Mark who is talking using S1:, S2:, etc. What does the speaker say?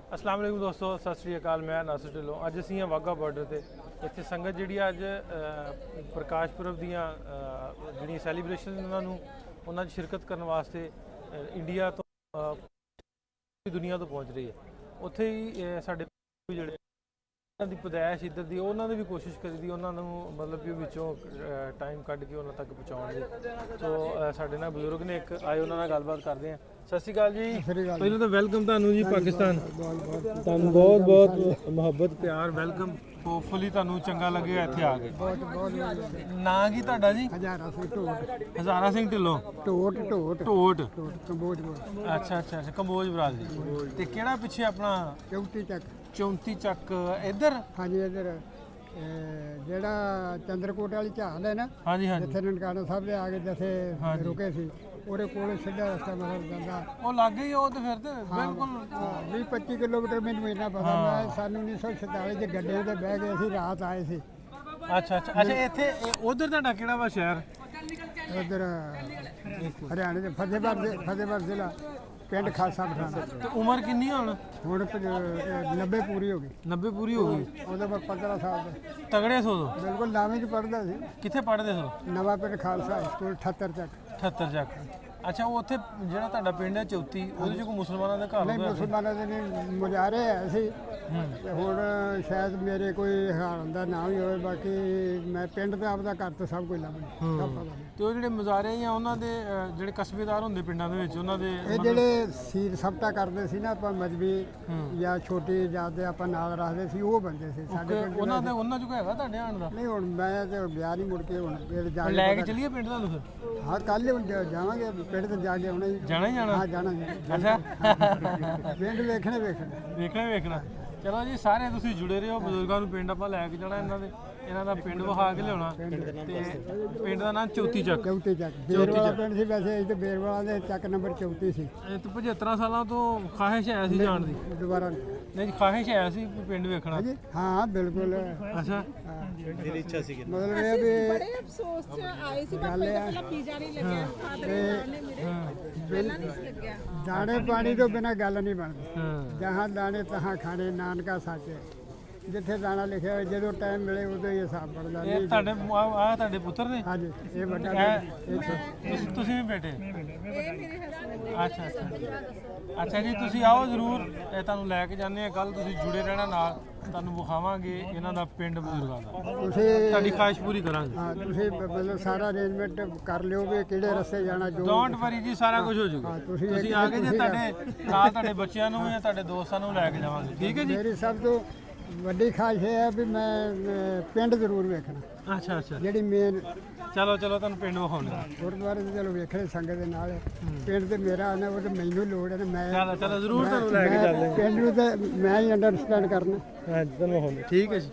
S1: अस्सलाम वालेकुम दोस्तों, सत श्री अकाल। मैं नासिर ढिल्लों। अज असीं हां वाघा बॉर्डर ते इत्थे संगत जिहड़ी अज प्रकाश पुरब दियां जिहड़ियां सैलीब्रेशन उन्हां 'च शिरकत करन वास्ते इंडिया तो दुनिया तो पहुँच रही है। उत्थे ही साडे जिहड़े ਦੀ ਪਦਾਇਸ਼ ਇੱਧਰ ਦੀ ਉਹਨਾਂ ਨੇ ਵੀ ਕੋਸ਼ਿਸ਼ ਕਰੀ ਦੀ ਉਹਨਾਂ ਨੂੰ ਮਤਲਬ ਕਿ ਵਿੱਚੋਂ ਟਾਈਮ ਕੱਢ ਕੇ ਉਹਨਾਂ ਤੱਕ ਪਹੁੰਚਾਉਣ ਦੀ। ਸੋ ਸਾਡੇ ਨਾਲ ਬਜ਼ੁਰਗ ਨੇ ਇੱਕ ਆਏ, ਉਹਨਾਂ ਨਾਲ ਗੱਲਬਾਤ ਕਰਦੇ ਹਾਂ। ਸਤਿ ਸ਼੍ਰੀ ਅਕਾਲ ਜੀ। ਪਹਿਲਾਂ ਤਾਂ ਵੈਲਕਮ ਤੁਹਾਨੂੰ ਜੀ ਪਾਕਿਸਤਾਨ। ਤੁਹਾਨੂੰ ਬਹੁਤ ਬਹੁਤ ਮੁਹੱਬਤ ਪਿਆਰ ਵੈਲਕਮ। ਹੋਪਫੁਲੀ ਤੁਹਾਨੂੰ ਚੰਗਾ ਲੱਗੇਗਾ ਇੱਥੇ ਆ ਕੇ।
S2: ਬਹੁਤ ਬਹੁਤ
S1: ਨਾਂ ਕੀ ਤੁਹਾਡਾ ਜੀ?
S2: ਹਜ਼ਾਰਾ ਸਿੰਘ ਢੋਟ।
S1: ਹਜ਼ਾਰਾ ਸਿੰਘ ਢਿੱਲੋਂ।
S2: ਢੋਟ ਢੋਟ
S1: ਢੋਟ।
S2: ਕੰਬੋਜ
S1: ਅੱਛਾ ਅੱਛਾ ਅੱਛਾ, ਕੰਬੋਜ ਬਰਾਦਰੀ। ਤੇ ਕਿਹੜਾ ਪਿੱਛੇ ਆਪਣਾ
S2: 34 ਚੱਕ
S1: 34 ਚੱਕ ਇੱਧਰ?
S2: ਹਾਂਜੀ ਇੱਧਰ ਜਿਹੜਾ ਚੰਦਰਕੋਟ ਵਾਲੀ ਝਾਲ ਹੈ ਨਾ,
S1: ਹਾਂਜੀ ਹਾਂਜੀ,
S2: ਜਿੱਥੇ ਨਨਕਾਣਾ ਸਾਹਿਬ ਦੇ ਆ ਕੇ ਜਿੱਥੇ ਰੁਕੇ ਸੀ, ਉਹਦੇ ਕੋਲ ਸਿੱਧਾ ਰਸਤਾ ਮਤਲਬ ਜਾਂਦਾ।
S1: ਉਹ ਲੱਗ ਗਈ ਉਹ ਤੇ ਫਿਰ ਤੇ ਬਿਲਕੁਲ
S2: 20-25 ਕਿਲੋਮੀਟਰ ਮੈਨੂੰ ਇੰਨਾ ਪਤਾ। ਮੈਂ ਸਾਨੂੰ 1947 'ਚ ਗੱਡਿਆਂ ਤੇ ਬਹਿ ਕੇ ਅਸੀਂ ਰਾਤ ਆਏ ਸੀ।
S1: ਅੱਛਾ ਅੱਛਾ ਅੱਛਾ। ਇੱਥੇ ਉਧਰ ਤੁਹਾਡਾ ਕਿਹੜਾ ਵਾ ਸ਼ਹਿਰ?
S2: ਉੱਧਰ ਹਰਿਆਣੇ ਦੇ ਫਤਿਹਗੜ੍ਹ ਜ਼ਿਲ੍ਹਾ, ਪਿੰਡ ਖਾਲਸਾ ਪਠਾਨ।
S1: ਤੇ ਉਮਰ ਕਿੰਨੀ ਹੁਣ?
S2: ਹੁਣ 90 ਪੂਰੀ ਹੋ ਗਈ।
S1: 90 ਪੂਰੀ ਹੋ ਗਈ।
S2: ਉਹਦੇ ਬਾਅਦ 15 ਸਾਲ ਦੇ
S1: ਤਗੜੇ ਸੋ ਦੋ।
S2: ਬਿਲਕੁਲ ਨਾਵੇਂ 'ਚ ਪੜ੍ਹਦਾ ਸੀ।
S1: ਕਿੱਥੇ ਪੜ੍ਹਦੇ ਸੋ?
S2: ਨਵਾਂ ਪਿੰਡ ਖਾਲਸਾ ਸਕੂਲ 78 ਚੱਕ।
S1: 78 ਚੱਕ। ਅੱਛਾ, ਉਹ ਉੱਥੇ ਜਿਹੜਾ ਤੁਹਾਡਾ ਪਿੰਡ ਹੈ 34, ਉਹਦੇ 'ਚ ਕੋਈ ਮੁਸਲਮਾਨਾਂ ਦਾ ਘਰ
S2: ਨਹੀਂ,
S1: ਹੋਇਆ?
S2: ਮੁਸਲਮਾਨਾਂ ਦੇ ਨਹੀਂ, ਮੁਜ਼ਾਹਰੇ ਹੈ ਸੀ। ਤੇ ਹੁਣ ਸ਼ਾਇਦ ਮੇਰੇ ਕੋਈ ਹਾਰਨ ਦਾ ਨਾ ਵੀ ਹੋਵੇ। ਬਾਕੀ ਮੈਂ ਪਿੰਡ ਦਾ ਆਪਦਾ ਘਰ ਤੋਂ ਸਭ ਕੁਝ ਲੱਭਣਾ ਸਭ ਪਤਾ ਨਹੀਂ।
S1: ਤੇ ਉਹ ਜਿਹੜੇ ਮੁਜ਼ਾਹਰੇ ਆ ਉਹਨਾਂ ਦੇ ਜਿਹੜੇ ਕਸਬੇਦਾਰ ਹੁੰਦੇ ਪਿੰਡਾਂ ਦੇ ਵਿੱਚ, ਉਹਨਾਂ ਦੇ
S2: ਇਹ ਜਿਹੜੇ ਸੀਰ ਸਬਟਾ ਕਰਦੇ ਸੀ ਨਾ, ਆਪਾਂ ਮਜਬੀ ਜਾਂ ਛੋਟੀ ਜਾਤ ਦੇ ਆਪਾਂ ਨਾਲ ਰੱਖਦੇ ਸੀ, ਉਹ ਬੰਦੇ ਸੀ ਸਾਡੇ ਪਿੰਡ।
S1: ਉਹਨਾਂ 'ਚ ਕੋਈ ਹੈਗਾ ਤੁਹਾਡੇ ਆਣ ਦਾ?
S2: ਨਹੀਂ, ਹੁਣ ਮੈਂ ਤੇ ਗਿਆ ਨਹੀਂ ਮੁੜ ਕੇ। ਹੁਣ ਫਿਰ ਜਾ
S1: ਲੈ ਕੇ ਚੱਲੀਏ ਪਿੰਡ ਤੁਹਾਨੂੰ ਫਿਰ?
S2: ਹਾਂ, ਕੱਲ੍ਹ ਹੁਣ ਜਾਵਾਂਗੇ ਪਿੰਡ ਤੇ ਜਾ ਕੇ ਆਉਣਾ ਜੀ।
S1: ਜਾਣਾ ਹੀ ਜਾਣਾ?
S2: ਹਾਂ, ਜਾਣਾ ਜੀ।
S1: ਅੱਛਾ,
S2: ਪਿੰਡ ਵੇਖਣੇ
S1: ਵੇਖਣਾ। ਚਲੋ ਜੀ, ਸਾਰੇ ਤੁਸੀਂ ਜੁੜੇ ਰਹੋ। ਬਜ਼ੁਰਗਾਂ ਨੂੰ ਪਿੰਡ ਆਪਾਂ ਲੈ ਕੇ ਜਾਣਾ, ਇਹਨਾਂ ਦਾ ਪਿੰਡ ਵਿਖਾ ਕੇ ਲਿਆਉਣਾ। ਤੇ ਪਿੰਡ ਦਾ ਨਾਮ 34 ਚੱਕ।
S2: 34 ਚੱਕ ਬੇਰਵਾਲਾ ਪਿੰਡ ਸੀ ਵੈਸੇ। ਇਹ ਤੇ ਬੇਰਵਾਲਾ ਦੇ ਚੱਕ ਨੰਬਰ 34 ਸੀ।
S1: ਇਹ ਤਾਂ 75 ਸਾਲਾਂ ਤੋਂ ਖਾਹਿਸ਼ ਹੈ ਸੀ ਜਾਣ ਦੀ?
S2: ਦੁਬਾਰਾ
S1: ਨਹੀਂ, ਖਾਹਿਸ਼ ਹੈ ਸੀ ਪਿੰਡ ਵੇਖਣਾ।
S2: ਹਾਂਜੀ, ਹਾਂ ਬਿਲਕੁਲ।
S1: ਅੱਛਾ,
S3: ਮੇਰੀ ਇੱਛਾ ਸੀ।
S2: ਮਤਲਬ ਇਹ ਵੀ
S4: ਬੜੇ ਅਫਸੋਸ ਚ ਆਏ ਸੀ, ਪਰ ਪਹਿਲਾਂ ਪੀਜ਼ਾ ਨਹੀਂ ਲੱਗਿਆ। ਫਾਦਰ ਨੇ ਮੇਰੇ ਪਹਿਲਾਂ ਨਹੀਂ ਸੀ ਲੱਗਿਆ।
S2: ਦਾਣੇ ਪਾਣੀ ਤੋਂ ਬਿਨਾਂ ਗੱਲ ਨਹੀਂ ਬਣਦੀ।
S1: ਹਾਂ।
S2: ਜਹਾਂ ਦਾਣੇ ਤਹਾਂ ਖਾਣੇ, ਨਾਨਕਾ ਸਾਚੇ। ਜਿੱਥੇ ਦਾਣਾ ਲਿਖਿਆ ਹੋਇਆ, ਜਦੋਂ ਟਾਈਮ ਮਿਲੇ ਉਦੋਂ ਹੀ ਹਿਸਾਬ ਪੜਦਾ।
S1: ਇਹ ਤੁਹਾਡੇ ਆ ਤੁਹਾਡੇ ਪੁੱਤਰ ਨੇ?
S2: ਹਾਂਜੀ, ਇਹ ਵੱਡਾ
S1: ਤੁਸੀਂ ਵੀ ਬੇਟੇ?
S4: ਇਹ ਮੇਰੇ ਹਸਬੰਦ ਨੇ।
S1: ਅੱਛਾ ਅੱਛਾ ਅੱਛਾ ਜੀ, ਤੁਸੀਂ ਆਓ ਜ਼ਰੂਰ। ਇਹ ਤੁਹਾਨੂੰ ਲੈ ਕੇ ਜਾਂਦੇ ਆ ਕੱਲ। ਤੁਸੀਂ ਜੁੜੇ ਰਹਿਣਾ ਨਾਲ, ਤੁਹਾਨੂੰ ਵਿਖਾਵਾਂਗੇ ਇਹਨਾਂ ਦਾ ਪਿੰਡ ਬਜ਼ੁਰਗਾਂ ਦਾ।
S2: ਤੁਸੀਂ
S1: ਤੁਹਾਡੀ ਖਾਹਿਸ਼ ਪੂਰੀ ਕਰਾਂਗੇ।
S2: ਹਾਂ, ਤੁਸੀਂ ਮਤਲਬ ਸਾਰਾ ਅਰੇਂਜਮੈਂਟ ਕਰ ਲਿਓ ਵੀ ਕਿਹੜੇ ਰਸਤੇ ਜਾਣਾ। ਜੋ
S1: ਡੋਂਟ ਵਰੀ ਜੀ, ਸਾਰਾ ਕੁਝ ਹੋ ਜਾਊਗਾ। ਤੁਸੀਂ ਆ ਕੇ ਜੇ ਤੁਹਾਡੇ ਨਾਲ ਤੁਹਾਡੇ ਬੱਚਿਆਂ ਨੂੰ ਜਾਂ ਤੁਹਾਡੇ ਦੋਸਤਾਂ ਨੂੰ ਲੈ ਕੇ ਜਾਵਾਂਗੇ। ਠੀਕ ਹੈ ਜੀ।
S2: ਮੇਰੀ ਸਭ ਤੋਂ ਵੱਡੀ ਖਾਹਿਸ਼ ਇਹ ਹੈ ਵੀ ਮੈਂ ਪਿੰਡ ਜ਼ਰੂਰ ਵੇਖਣਾ।
S1: ਅੱਛਾ ਅੱਛਾ,
S2: ਜਿਹੜੀ ਮੇਨ
S1: ਚਲੋ ਤੁਹਾਨੂੰ ਪਿੰਡ ਵਿਖਾਉਂਦੇ ਹਾਂ।
S2: ਗੁਰਦੁਆਰੇ ਤੇ ਚਲੋ ਵੇਖਣੇ ਸੰਗਤ ਦੇ ਨਾਲ। ਪਿੰਡ ਤੇ ਮੇਰਾ ਆਣਾ, ਉਹ ਤੇ ਮੈਨੂੰ ਲੋੜ ਹੈ ਨਾ। ਮੈਂ
S1: ਚਲੋ ਜ਼ਰੂਰ ਤੁਹਾਨੂੰ ਲੈ ਕੇ ਚੱਲਾਂਗੇ।
S2: ਪਿੰਡ ਨੂੰ ਤੇ ਮੈਂ ਹੀ ਅੰਡਰਸਟੈਂਡ ਕਰਨਾ।
S1: ਹਾਂਜੀ, ਤੁਹਾਨੂੰ ਵਿਖਾਉਂਦੇ। ਠੀਕ ਹੈ ਜੀ।